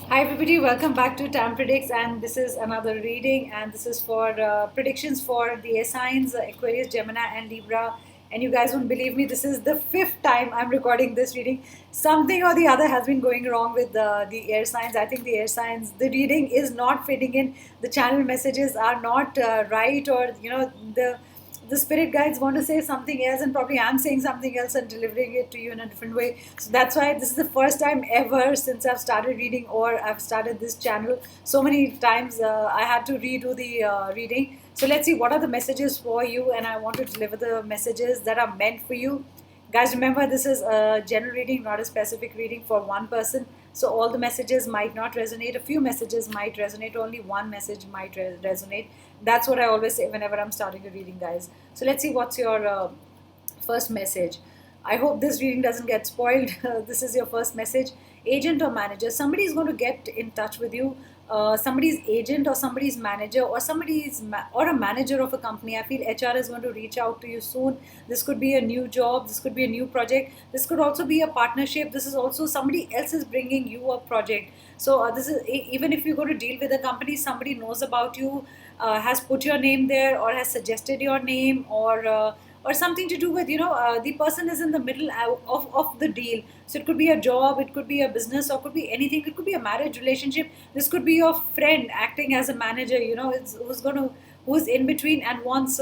Hi everybody, welcome back to Time Predicts, and this is another reading, and this is for predictions for the air signs Aquarius, Gemini, and Libra. And you guys won't believe me, this is the fifth time I'm recording this reading. Something or the other has been going wrong with the air signs. I think the air signs, the reading is not fitting in. The channel messages are not right, or the spirit guides want to say something else, and probably I'm saying something else and delivering it to you in a different way. So that's why this is the first time ever since I've started reading, or I've started this channel. So many times I had to redo the reading. So let's see what are the messages for you, and I want to deliver the messages that are meant for you. Guys, remember this is a general reading, not a specific reading for one person. So all the messages might not resonate. A few messages might resonate. Only one message might resonate. That's what I always say whenever I'm starting a reading, guys. So let's see what's your first message. I hope this reading doesn't get spoiled. This is your first message. Agent or manager, somebody is going to get in touch with you. Somebody's agent or somebody's manager or or a manager of a company. I feel HR is going to reach out to you soon. This could be a new job. This could be a new project. This could also be a partnership. This is also somebody else is bringing you a project. So this is even if you go to deal with a company, somebody knows about you, has put your name there, or has suggested your name, or something to do with the person is in the middle of the deal. So it could be a job, it could be a business, or could be anything. It could be a marriage relationship. This could be your friend acting as a manager, who's in between and wants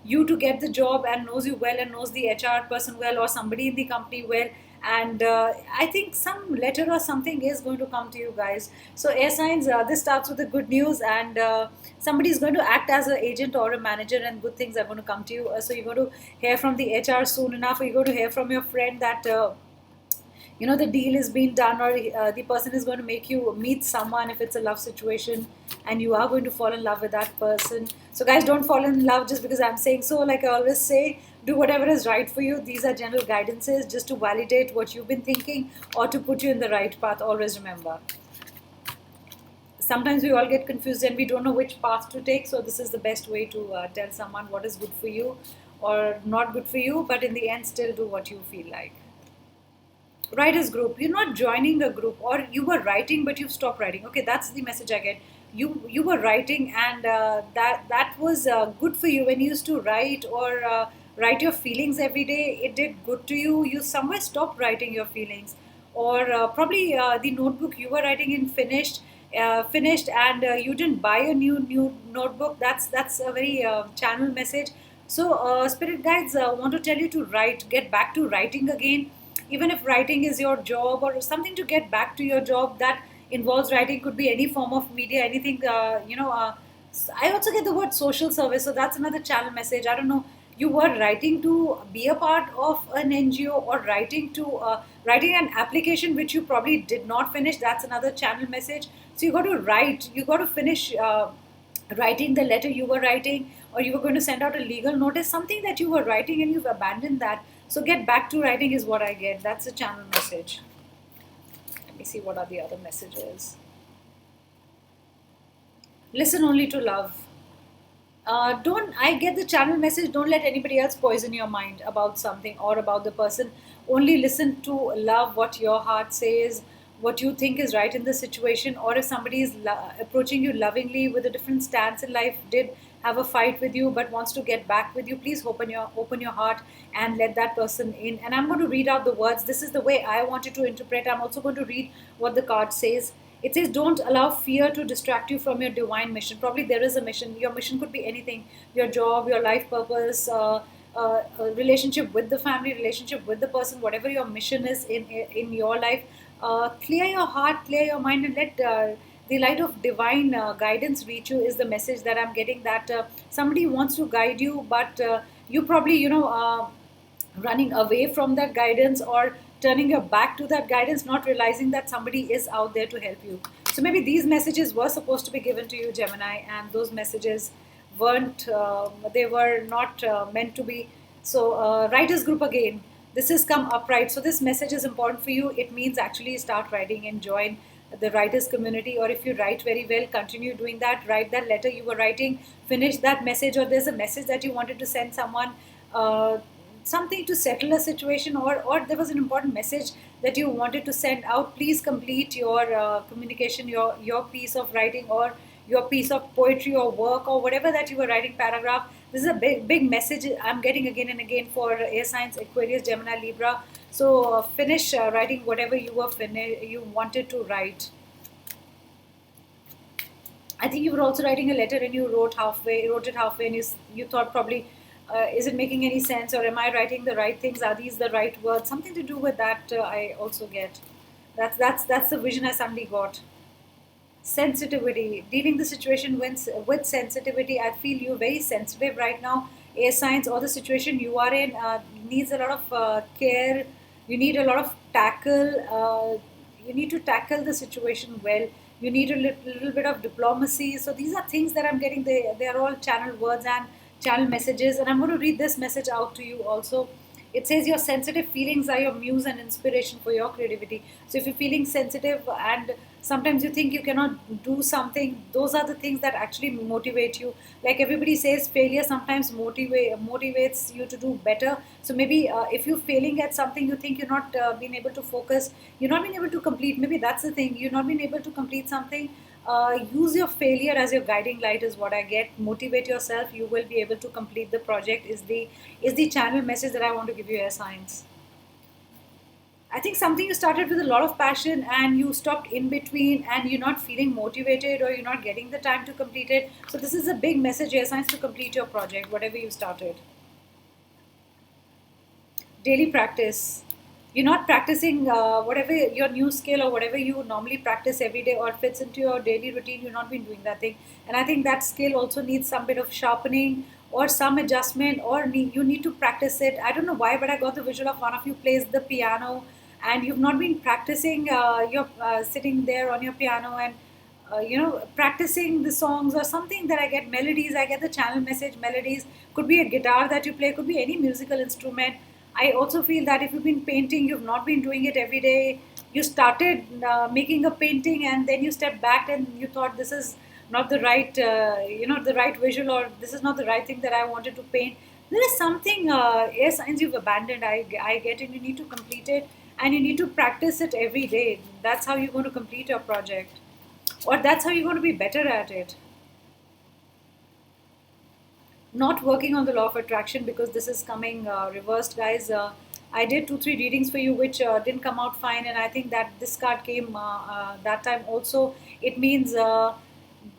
you to get the job, and knows you well, and knows the HR person well, or somebody in the company well. And I think some letter or something is going to come to you, guys. So air signs, this starts with the good news, and somebody is going to act as an agent or a manager, and good things are going to come to you. So you're going to hear from the HR soon enough, or you're going to hear from your friend that the deal is being done, or the person is going to make you meet someone if it's a love situation, and you are going to fall in love with that person. So guys, don't fall in love just because I'm saying so. Like I always say, do whatever is right for you. These are general guidances just to validate what you've been thinking, or to put you in the right path. Always remember, sometimes we all get confused and we don't know which path to take. So this is the best way to tell someone what is good for you or not good for you, but in the end still do what you feel like. Writers group, you're not joining a group, or you were writing but you've stopped writing. Okay, that's the message I get. You were writing, and that was good for you when you used to write, or write your feelings every day. It did good to you. You somewhere stopped writing your feelings, or probably the notebook you were writing in finished, and you didn't buy a new notebook. That's a very channel message. So spirit guides want to tell you to write, get back to writing again. Even if writing is your job, or something to get back to your job that involves writing, could be any form of media, anything. I also get the word social service, so that's another channel message. I don't know. You were writing to be a part of an NGO, or writing an application which you probably did not finish. That's another channel message. So you got to write. You got to finish. Writing the letter you were writing, or you were going to send out a legal notice, something that you were writing and you've abandoned that. So get back to writing is what I get. That's a channel message. Let me see what are the other messages. Listen only to love. Don't I get the channel message? Don't let anybody else poison your mind about something or about the person. Only listen to love, what your heart says, what you think is right in the situation. Or if somebody is approaching you lovingly with a different stance in life, did have a fight with you but wants to get back with you, please open your heart and let that person in. And I'm going to read out the words. This is the way I wanted to interpret. I'm also going to read what the card says. It says, don't allow fear to distract you from your divine mission. Probably there is a mission. Your mission could be anything: your job, your life purpose, a relationship with the family, relationship with the person, whatever your mission is in your life. Clear your heart, clear your mind, and let the light of divine guidance reach you, is the message that I'm getting. That somebody wants to guide you, but you probably, running away from that guidance, or turning your back to that guidance, not realizing that somebody is out there to help you. So maybe these messages were supposed to be given to you, Gemini, and those messages weren't, they were not meant to be. So writers group again, this has come upright. So this message is important for you. It means actually start writing and join the writers community. Or if you write very well, continue doing that. Write that letter you were writing, finish that message, or there's a message that you wanted to send someone. something to settle a situation, or there was an important message that you wanted to send out, please complete your communication, your piece of writing, or your piece of poetry or work or whatever that you were writing, paragraph. This is a big message I'm getting again and again for air signs, Aquarius, Gemini, Libra. So finish writing whatever you wanted to write. I think you were also writing a letter and you wrote it halfway, and you thought probably, is it making any sense, or am I writing the right things? Are these the right words? Something to do with that. I also get. That's the vision I suddenly got. Sensitivity, dealing the situation with sensitivity. I feel you're very sensitive right now. Air signs, or the situation you are in needs a lot of care. You need a lot of tackle. You need to tackle the situation well. You need a little bit of diplomacy. So these are things that I'm getting. They are all channel words and channel messages, and I'm going to read this message out to you also. It says your sensitive feelings are your muse and inspiration for your creativity. So if you're feeling sensitive and sometimes you think you cannot do something, those are the things that actually motivate you. Like everybody says, failure sometimes motivates you to do better. So maybe if you're failing at something, you think you're not being able to focus, you're not being able to complete. Maybe that's the thing. You're not being able to complete something. Use your failure as your guiding light is what I get. Motivate yourself. You will be able to complete the project. Is the channel message that I want to give you, air signs. I think something you started with a lot of passion and you stopped in between, and you're not feeling motivated, or you're not getting the time to complete it. So this is a big message, air signs, to complete your project, whatever you started. Daily practice. You're not practicing whatever your new skill or whatever you normally practice every day or fits into your daily routine. You've not been doing that thing, and I think that skill also needs some bit of sharpening or some adjustment, or you need to practice it. I don't know why, but I got the visual of one of you plays the piano, and you've not been practicing. You're sitting there on your piano and practicing the songs or something. That I get melodies, I get the channel message melodies. Could be a guitar that you play, could be any musical instrument. I also feel that if you've been painting, you've not been doing it every day. You started making a painting, and then you stepped back and you thought this is not the right, the right visual, or this is not the right thing that I wanted to paint. There is something, air signs, you've abandoned. I get it. You need to complete it, and you need to practice it every day. That's how you're going to complete your project, or that's how you're going to be better at it. Not working on the law of attraction, because this is coming reversed, guys. I did 2 3 readings for you which didn't come out fine, and I think that this card came that time also. It means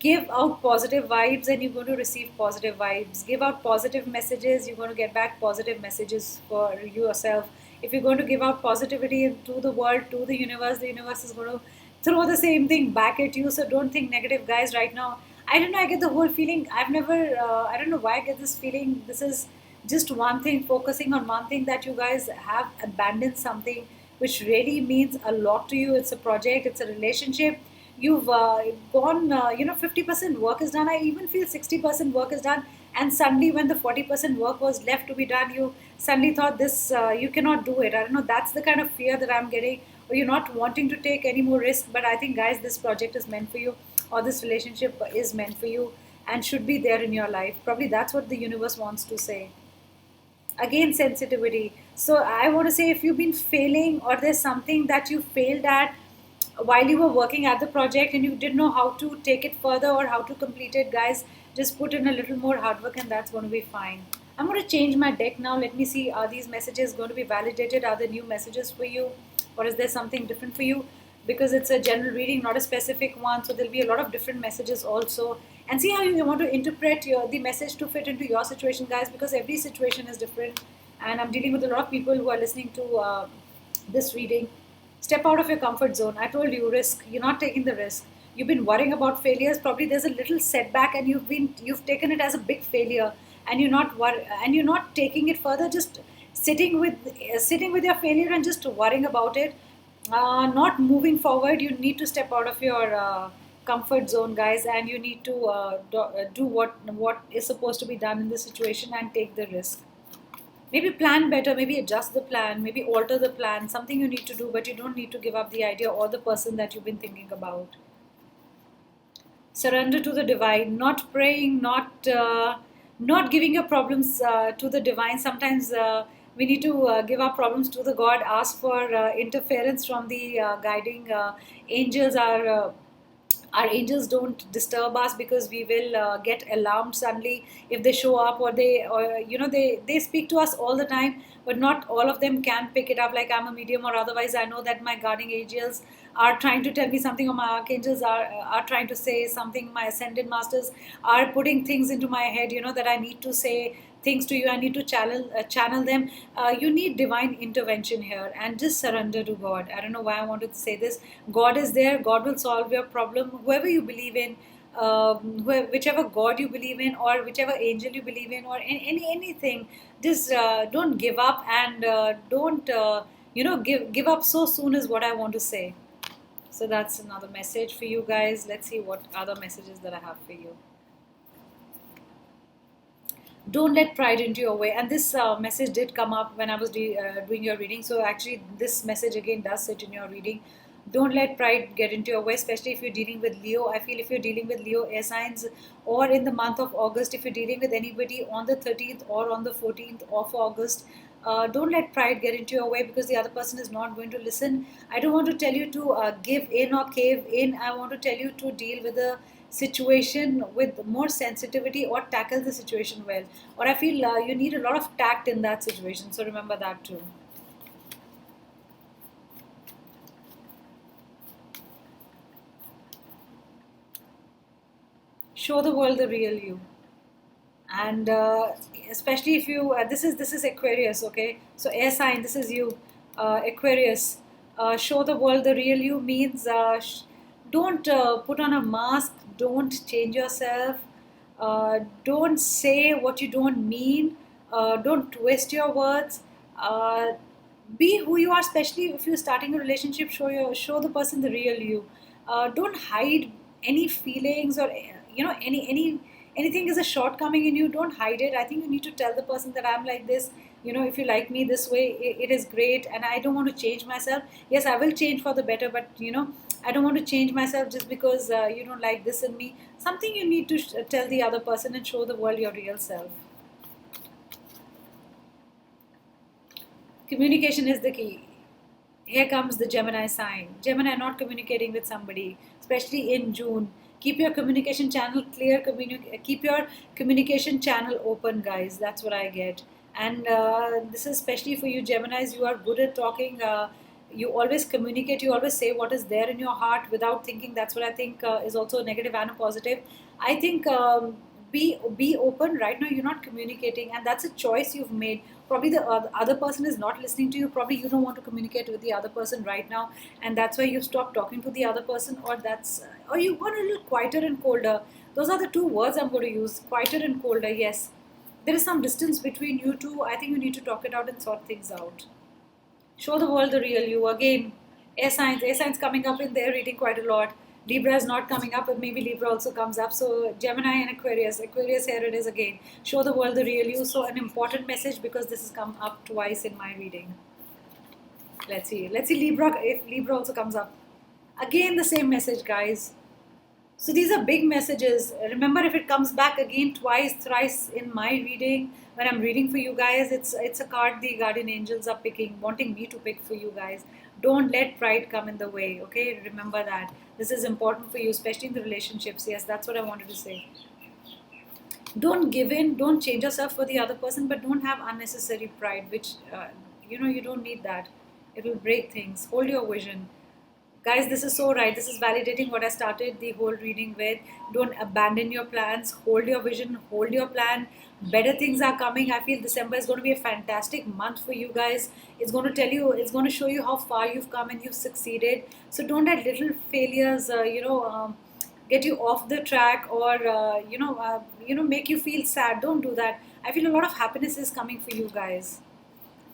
give out positive vibes and you're going to receive positive vibes. Give out positive messages, you're going to get back positive messages for yourself. If you're going to give out positivity to the world, to the universe is going to throw the same thing back at you. So don't think negative, guys, right now. I don't know, I get the whole feeling. I've never, I don't know why I get this feeling. This is just one thing, focusing on one thing, that you guys have abandoned something which really means a lot to you. It's a project, it's a relationship. You've gone, 50% work is done. I even feel 60% work is done. And suddenly, when the 40% work was left to be done, you suddenly thought this, you cannot do it. I don't know, that's the kind of fear that I'm getting, or you're not wanting to take any more risk. But I think, guys, this project is meant for you, or this relationship is meant for you and should be there in your life. Probably that's what the universe wants to say. Again, sensitivity. So I want to say, if you've been failing, or there's something that you failed at while you were working at the project and you didn't know how to take it further or how to complete it, guys, just put in a little more hard work and that's going to be fine. I'm going to change my deck now. Let me see, are these messages going to be validated? Are there new messages for you, or is there something different for you? Because it's a general reading, not a specific one, so there'll be a lot of different messages also. And see how you want to interpret the message to fit into your situation, guys, because every situation is different. And I'm dealing with a lot of people who are listening to this reading. Step out of your comfort zone. I told you, risk. You're not taking the risk. You've been worrying about failures. Probably there's a little setback, and you've taken it as a big failure, and you're not taking it further. Just sitting with your failure and just worrying about it, not moving forward. You need to step out of your comfort zone, guys, and you need to do what is supposed to be done in this situation and take the risk. Maybe plan better, maybe adjust the plan, maybe alter the plan. Something you need to do, but you don't need to give up the idea or the person that you've been thinking about. Surrender to the divine. Not praying, not giving your problems to the divine. Sometimes We need to give our problems to the God, ask for interference from the guiding angels. Our angels don't disturb us, because we will get alarmed suddenly if they show up, or they speak to us all the time, but not all of them can pick it up. Like, I'm a medium, or otherwise I know that my guardian angels are trying to tell me something, or my archangels are trying to say something, my ascended masters are putting things into my head, that I need to say things to you, I need to channel them. You need divine intervention here, and just surrender to God. I don't know why I wanted to say this. God is there. God will solve your problem. Whoever you believe in, whichever God you believe in, or whichever angel you believe in, or anything, just don't give up, and don't give up so soon, is what I want to say. So that's another message for you guys. Let's see what other messages that I have for you. Don't let pride into your way. And this message did come up when I was doing your reading. So actually, this message again does sit in your reading. Don't let pride get into your way, especially if you're dealing with Leo. I feel if you're dealing with Leo air signs, or in the month of August, if you're dealing with anybody on the 13th or on the 14th of August, don't let pride get into your way, because the other person is not going to listen. I don't want to tell you to give in or cave in. I want to tell you to deal with the situation with more sensitivity, or tackle the situation well. Or I feel you need a lot of tact in that situation. So remember that too. Show the world the real you. And especially if you this is Aquarius, okay? So air sign, this is you, Aquarius. Show the world the real you means, don't put on a mask, don't change yourself, don't say what you don't mean, don't twist your words. Be who you are, especially if you're starting a relationship. Show the person the real you. Don't hide any feelings, or anything is a shortcoming in you. Don't hide it. I think you need to tell the person that I'm like this. If you like me this way, it is great, and I don't want to change myself. Yes, I will change for the better, but I don't want to change myself just because you don't like this in me. Something you need to tell the other person, and show the world your real self. Communication is the key. Here comes the Gemini sign. Gemini not communicating with somebody, especially in June. Keep your communication channel clear. Keep your communication channel open, guys. That's what I get. And this is especially for you, Geminis. You are good at talking. You always communicate. You always say what is there in your heart without thinking. That's what I think is also a negative and a positive. I think be open. Right now, you're not communicating, and that's a choice you've made. Probably the other person is not listening to you. Probably you don't want to communicate with the other person right now, and that's why you stopped talking to the other person, or you got a little quieter and colder. Those are the two words I'm going to use: quieter and colder. Yes, there is some distance between you two. I think you need to talk it out and sort things out. Show the world the real you. Again, air signs coming up in their reading quite a lot. Libra is not coming up, but maybe Libra also comes up. So Gemini and Aquarius. Aquarius, here it is again. Show the world the real you. So an important message, because this has come up twice in my reading. Let's see. Let's see Libra, if Libra also comes up. Again, the same message, guys. So these are big messages. Remember, if it comes back again twice, thrice in my reading, when I'm reading for you guys, it's a card the guardian angels are picking, wanting me to pick for you guys. Don't let pride come in the way, okay? Remember that. This is important for you, especially in the relationships. Yes, that's what I wanted to say. Don't give in, don't change yourself for the other person, but don't have unnecessary pride, which, you don't need that. It will break things. Hold your vision. Guys, this is so right. This is validating what I started the whole reading with. Don't abandon your plans. Hold your vision. Hold your plan. Better things are coming. I feel December is going to be a fantastic month for you guys. It's going to tell you, it's going to show you how far you've come and you've succeeded. So don't let little failures, get you off the track, or make you feel sad. Don't do that. I feel a lot of happiness is coming for you guys.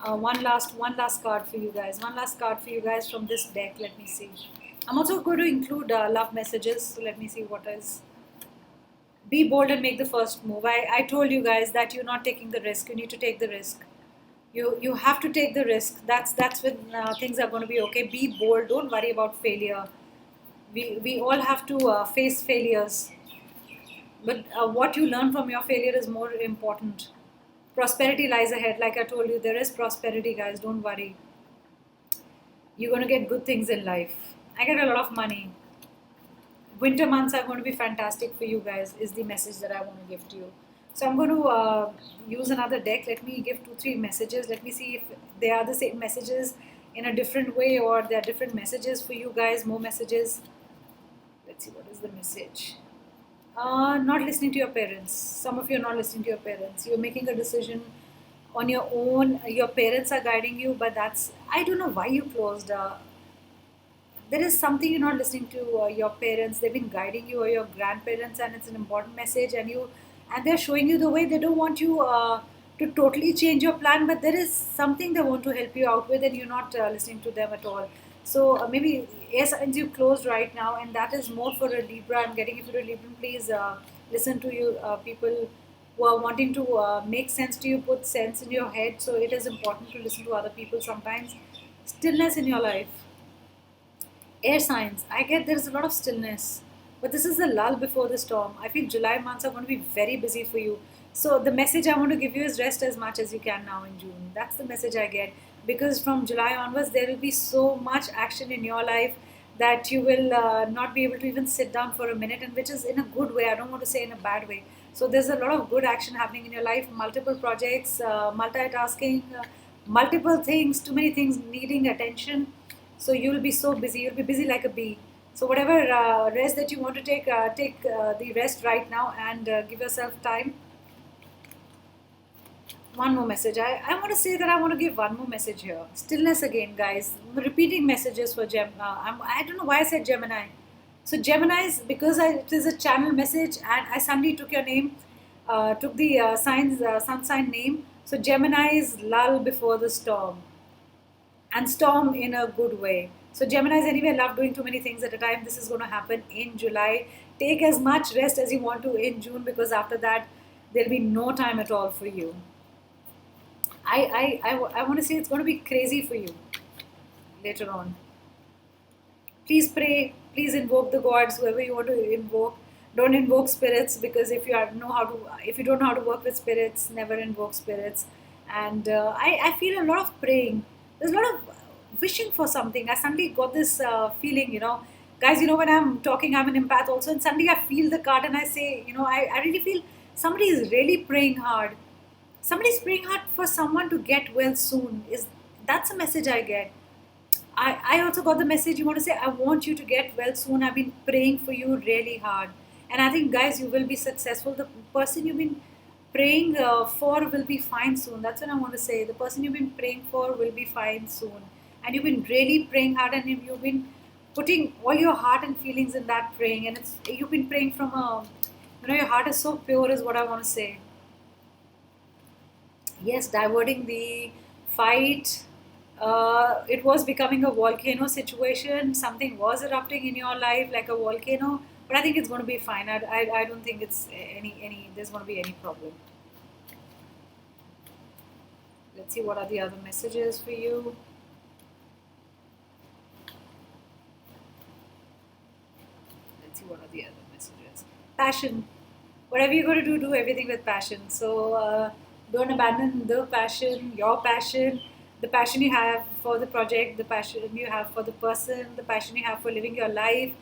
One last card for you guys. One last card for you guys from this deck. Let me see. I'm also going to include love messages. So let me see what is. Be bold and make the first move. I told you guys that you're not taking the risk. You need to take the risk. You have to take the risk. That's when things are going to be okay. Be bold. Don't worry about failure. We all have to face failures. But what you learn from your failure is more important. Prosperity lies ahead. Like I told you, there is prosperity, guys. Don't worry. You're going to get good things in life. I get a lot of money. Winter months are going to be fantastic for you guys, is the message that I want to give to you. So I'm going to use another deck. Let me give 2 3 messages. Let me see if they are the same messages in a different way, or there are different messages for you guys, more messages. Let's see, what is the message. Not listening to your parents. Some of you are not listening to your parents. You're making a decision on your own. Your parents are guiding you, but that's, I don't know why you closed. There is something you're not listening to your parents. They've been guiding you, or your grandparents, and it's an important message. And they're showing you the way. They don't want you to totally change your plan, but there is something they want to help you out with, and you're not listening to them at all. So maybe yes, and you closed right now, and that is more for a Libra. I'm getting, if you're a Libra, please listen to you people who are wanting to make sense to you, put sense in your head. So it is important to listen to other people sometimes. Stillness in your life. Air signs, I get there is a lot of stillness, but this is the lull before the storm. I feel July months are going to be very busy for you. So the message I want to give you is rest as much as you can now in June. That's the message I get, because from July onwards there will be so much action in your life that you will not be able to even sit down for a minute, and which is in a good way. I don't want to say in a bad way. So there's a lot of good action happening in your life, multiple projects, multitasking, multiple things, too many things needing attention. So you'll be so busy. You'll be busy like a bee. So whatever rest that you want to take, take the rest right now, and give yourself time. One more message. I want to say that I want to give one more message here. Stillness again, guys. Repeating messages for I don't know why I said Gemini. So Gemini is because it is a channel message, and I suddenly took your name, took the sun sign name. So Gemini is lull before the storm, and storm in a good way. So Geminis anyway love doing too many things at a time. This is going to happen in July. Take as much rest as you want to in June, because after that there'll be no time at all for you. I want to say it's going to be crazy for you later on. Please pray. Please invoke the gods, whoever you want to invoke. Don't invoke spirits, because if you don't know how to work with spirits, never invoke spirits. And I feel a lot of praying. There's a lot of wishing for something. I suddenly got this feeling, guys. When I'm talking, I'm an empath also, and suddenly I feel the card, and I say, I really feel somebody is really praying hard. Somebody's praying hard for someone to get well soon. That's a message I get. I also got the message you want to say, I want you to get well soon. I've been praying for you really hard. And I think, guys, you will be successful. The person you've been praying for will be fine soon. That's what I want to say. The person you've been praying for will be fine soon. And you've been really praying hard, and you've been putting all your heart and feelings in that praying. And you've been praying from your heart is so pure, is what I want to say. Yes, diverting the fight. It was becoming a volcano situation. Something was erupting in your life like a volcano, but I think it's going to be fine. I don't think it's there's going to be any problem. Let's see what are the other messages for you. Let's see what are the other messages. Passion. Whatever you're going to do everything with passion. So don't abandon the passion, your passion, the passion you have for the project, the passion you have for the person, the passion you have for living your life,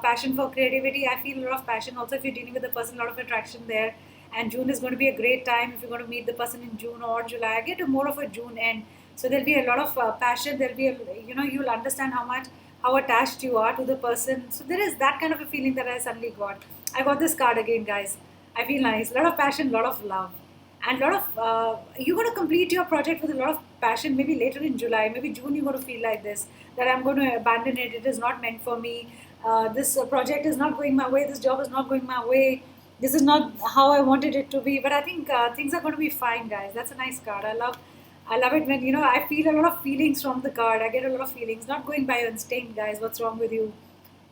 passion for creativity. I feel a lot of passion. Also, if you're dealing with a person, a lot of attraction there. And June is going to be a great time if you're going to meet the person in June or July. I get more of a June end. So there'll be a lot of passion. There'll be, you'll understand how attached you are to the person. So there is that kind of a feeling that I suddenly got. I got this card again, guys. I feel nice. A lot of passion, a lot of love. And a lot of you're going to complete your project with a lot of passion. Maybe later in July, maybe June, you're going to feel like this, that I'm going to abandon it. It is not meant for me. This project is not going my way. This job is not going my way. This is not how I wanted it to be. But I think things are going to be fine, guys. That's a nice card. I love it when I feel a lot of feelings from the card. I get a lot of feelings. Not going by your instinct, guys. What's wrong with you?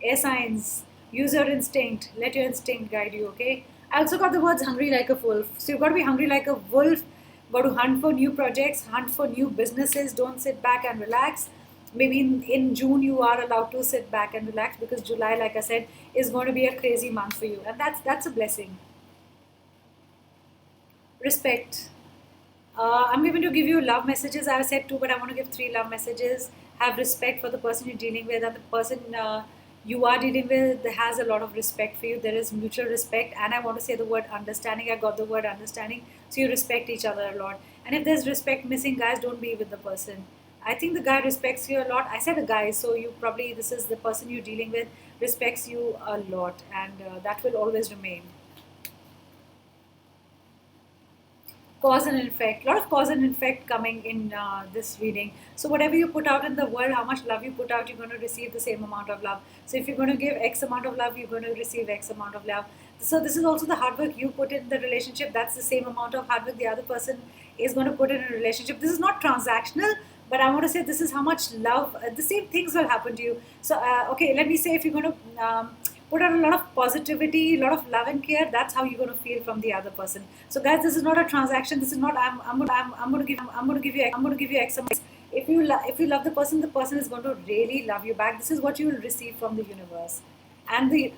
Air signs. Use your instinct. Let your instinct guide you. Okay. I also got the words hungry like a wolf. So you've got to be hungry like a wolf. Got to hunt for new projects, hunt for new businesses. Don't sit back and relax. Maybe in June you are allowed to sit back and relax, because July, like I said, is going to be a crazy month for you. And that's a blessing. Respect. I'm going to give you love messages. I said two, but I want to give three love messages. Have respect for the person you're dealing with, and the person you are dealing with has a lot of respect for you. There is mutual respect, and I want to say the word understanding. I got the word understanding. So you respect each other a lot. And if there's respect missing, guys, don't be with the person. I think the guy respects you a lot. I said a guy, so you probably, this is the person you're dealing with, respects you a lot, and that will always remain. Cause and effect, a lot of cause and effect coming in this reading. So whatever you put out in the world, how much love you put out, you're going to receive the same amount of love. So if you're going to give x amount of love, you're going to receive x amount of love. So this is also the hard work you put in the relationship, that's the same amount of hard work the other person is going to put in a relationship. This is not transactional, but I want to say this is how much love, the same things will happen to you. So okay, let me say, if you're going to put out a lot of positivity, a lot of love and care, that's how you're going to feel from the other person. So guys, this is not a transaction. This is not I'm going to give you X amount. If you love the person is going to really love you back. This is what you will receive from the universe. And the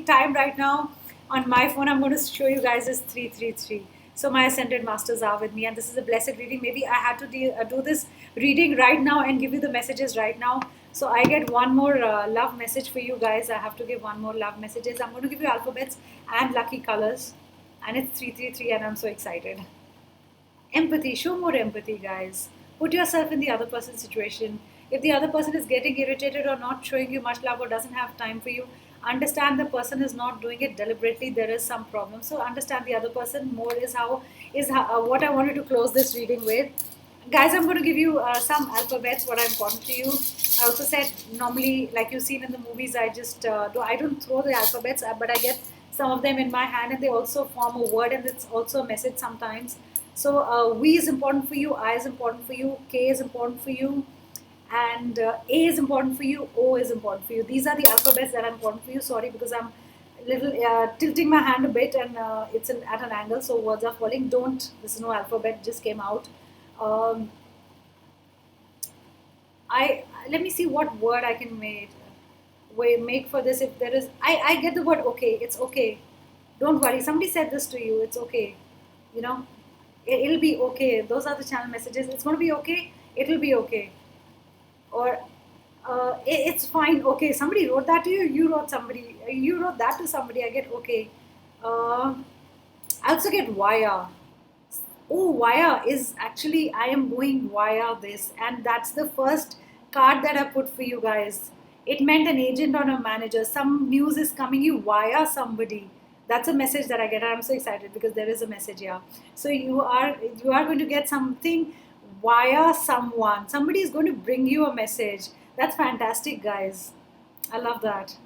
time right now on my phone, I'm going to show you guys, is 333. So my ascended masters are with me, and this is a blessed reading. Maybe I had to do this reading right now and give you the messages right now. So I get one more love message for you guys. I have to give one more love messages. I'm going to give you alphabets and lucky colors, and it's 333, and I'm so excited. Empathy, show more empathy, guys. Put yourself in the other person's situation. If the other person is getting irritated or not showing you much love or doesn't have time for you, understand the person is not doing it deliberately. There is some problem. So understand the other person more, is what I wanted to close this reading with. Guys, I'm going to give you some alphabets, what are important to you. I also said, normally, like you've seen in the movies, I don't throw the alphabets, but I get some of them in my hand, and they also form a word, and it's also a message sometimes. So V is important for you, I is important for you, K is important for you, and A is important for you, O is important for you. These are the alphabets that are important for you. Sorry, because I'm little tilting my hand a bit, and it's at an angle, so words are falling. Don't, this is no alphabet, just came out. Um, I Let me see what word I can make for this. If there is, I get the word okay. It's okay. Don't worry. Somebody said this to you. It's okay. You know, it'll be okay. Those are the channel messages. It's going to be okay. It'll be okay. Or it's fine. Okay. Somebody wrote that to you. You wrote that to somebody. I get okay. Uh, I also get wire. Oh, via is actually, I am going via this, and that's the first card that I put for you guys. It meant an agent or a manager. Some news is coming you via somebody. That's a message that I get. I'm so excited because there is a message here. So you are going to get something via someone. Somebody is going to bring you a message. That's fantastic, guys. I love that.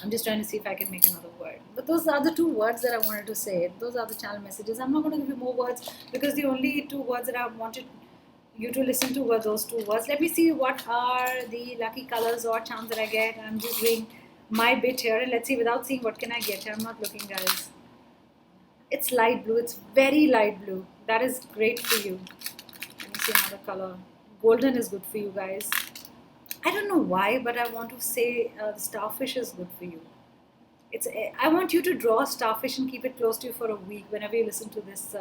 I'm just trying to see if I can make another word. But those are the two words that I wanted to say. Those are the channel messages. I'm not going to give you more words because the only two words that I wanted you to listen to were those two words. Let me see what are the lucky colors or charms that I get. I'm just doing my bit here, and let's see, without seeing, what can I get here. I'm not looking, guys. It's light blue. It's very light blue. That is great for you. Let me see another color. Golden is good for you, guys. I don't know why, but I want to say the starfish is good for you. I want you to draw a starfish and keep it close to you for a week whenever you listen to this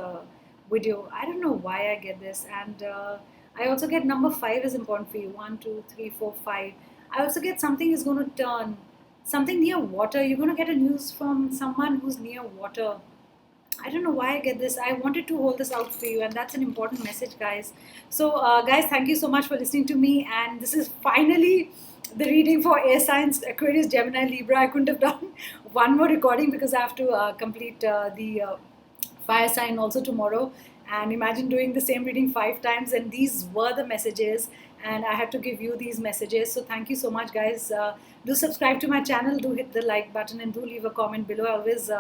video. I don't know why I get this, and I also get number 5 is important for you. 1, 2, 3, 4, 5. I also get something is going to turn, something near water. You're going to get a news from someone who's near water. I don't know why I get this. I wanted to hold this out for you, and that's an important message, guys. So, guys, thank you so much for listening to me. And this is finally the reading for air signs, Aquarius, Gemini, Libra. I couldn't have done one more recording because I have to complete the fire sign also tomorrow. And imagine doing the same reading 5 times, and these were the messages, and I had to give you these messages. So thank you so much, guys. Do subscribe to my channel, do hit the like button, and do leave a comment below. I always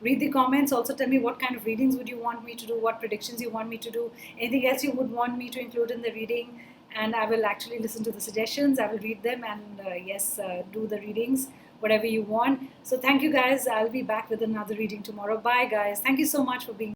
read the comments. Also tell me what kind of readings would you want me to do, what predictions you want me to do, anything else you would want me to include in the reading, and I will actually listen to the suggestions. I will read them, and yes, do the readings, whatever you want. So thank you, guys. I'll be back with another reading tomorrow. Bye, guys. Thank you so much for being